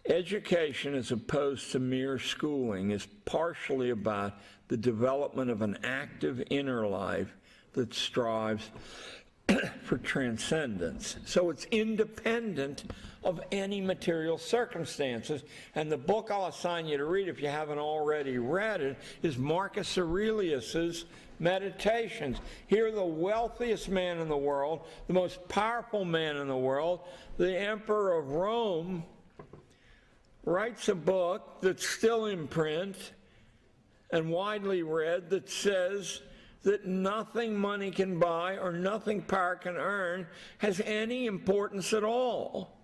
Education, as opposed to mere schooling, is partially about the development of an active inner life that strives for transcendence. So it's independent of any material circumstances. And the book I'll assign you to read, if you haven't already read it, is Marcus Aurelius's Meditations. Here, the wealthiest man in the world, the most powerful man in the world, the Emperor of Rome, writes a book that's still in print and widely read that says that nothing money can buy or nothing power can earn has any importance at all.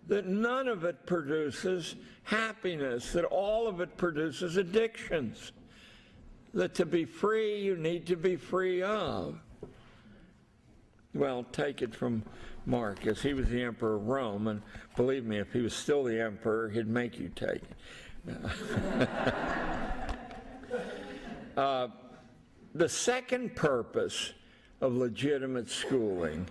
That none of it produces happiness, that all of it produces addictions. That to be free, you need to be free of. Well, take it from Marcus. He was the emperor of Rome, and believe me, if he was still the emperor, he'd make you take it. The second purpose of legitimate schooling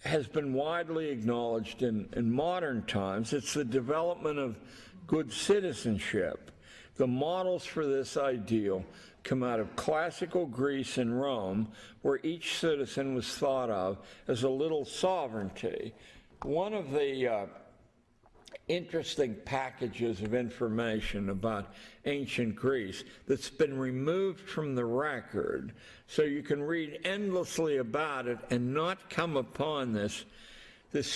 has been widely acknowledged in modern times. It's the development of good citizenship. The models for this ideal come out of classical Greece and Rome, where each citizen was thought of as a little sovereignty. One of the interesting packages of information about ancient Greece that's been removed from the record, so you can read endlessly about it and not come upon this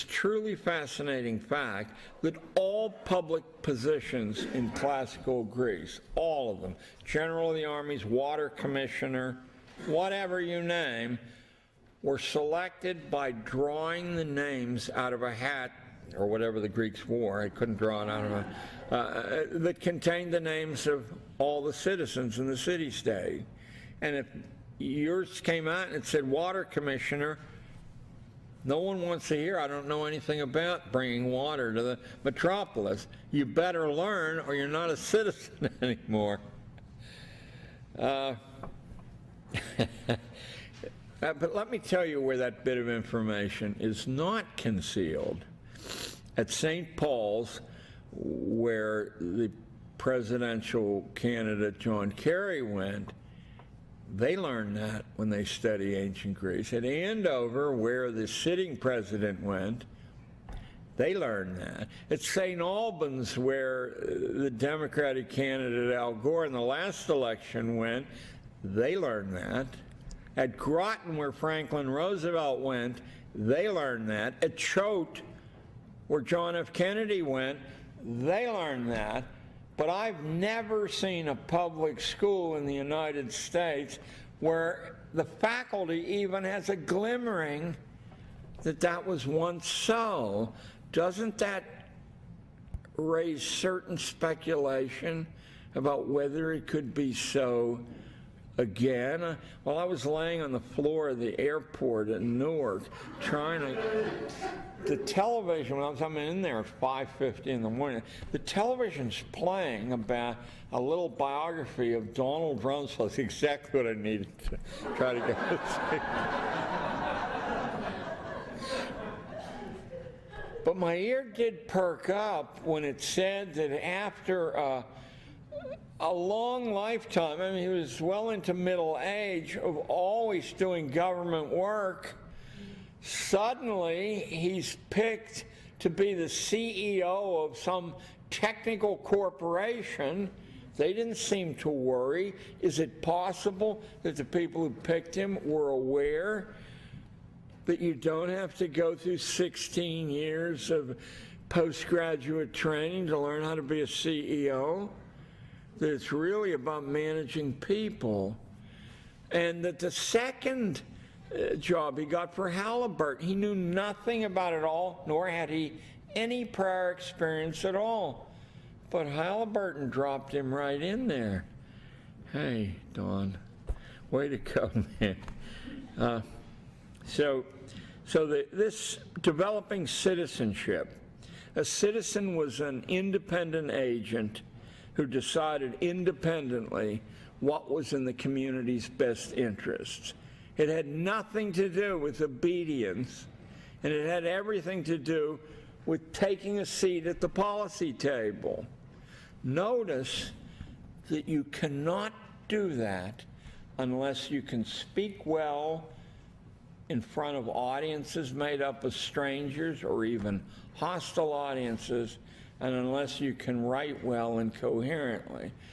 truly fascinating fact that all public positions in classical Greece, all of them, General of the Armies, Water Commissioner, whatever you name, were selected by drawing the names out of a hat, or whatever the Greeks wore. I couldn't draw it out of a, that contained the names of all the citizens in the city-state. And if yours came out and it said Water Commissioner, no one wants to hear, I don't know anything about bringing water to the metropolis. You better learn or you're not a citizen anymore. But let me tell you where that bit of information is not concealed. At St. Paul's, where the presidential candidate John Kerry went, they learned that when they study ancient Greece. At Andover, where the sitting president went, they learned that. At St. Albans, where the Democratic candidate Al Gore in the last election went, they learned that. At Groton, where Franklin Roosevelt went, they learned that. At Choate, where John F. Kennedy went, they learned that. But I've never seen a public school in the United States where the faculty even has a glimmering that that was once so. Doesn't that raise certain speculation about whether it could be so again? While I was laying on the floor of the airport in Newark trying to, the television, when I'm in there at 5:50 in the morning, the television's playing about a little biography of Donald Ruenzel. That's exactly what I needed to try to go see. But my ear did perk up when it said that after a long lifetime, I mean, he was well into middle age, of always doing government work, suddenly he's picked to be the CEO of some technical corporation. They didn't seem to worry. Is it possible that the people who picked him were aware that you don't have to go through 16 years of postgraduate training to learn how to be a CEO? That it's really about managing people? And that the second job he got for Halliburton, he knew nothing about it all, nor had he any prior experience at all. But Halliburton dropped him right in there. Hey, Don, way to go, man. This developing citizenship, a citizen was an independent agent who decided independently what was in the community's best interests. It had nothing to do with obedience, and it had everything to do with taking a seat at the policy table. Notice that you cannot do that unless you can speak well in front of audiences made up of strangers or even hostile audiences, and unless you can write well and coherently.